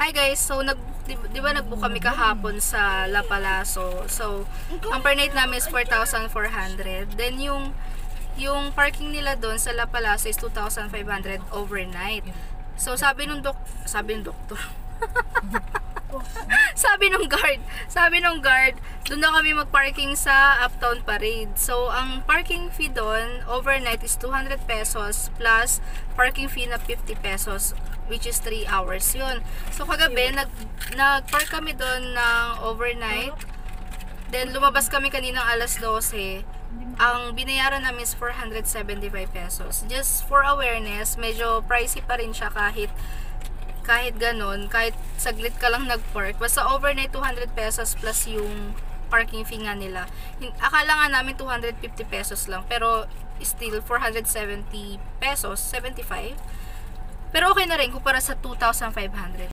Hi guys, so di ba nag-book kami kahapon sa La Palazo. So, ang per night namin is 4,400. Then yung parking nila doon sa La Palazo is 2,500 overnight. So, sabi nung doktor. sabi nung guard, doon na kami mag-parking sa Uptown Parade. So, ang parking fee doon overnight is 200 pesos plus parking fee na 50 pesos, which is 3 hours yun. So, kagabi, nag-park kami doon ng overnight. Then, lumabas kami kaninang alas 12. Ang binayaran namin is 475 pesos. Just for awareness, medyo pricey pa rin siya kahit ganun, kahit saglit ka lang nag-park. Basta overnight 200 pesos plus yung parking fee nga nila. Akala nga namin 250 pesos lang, pero still 470 pesos, 75. Pero okay na rin kumpara sa 2,500.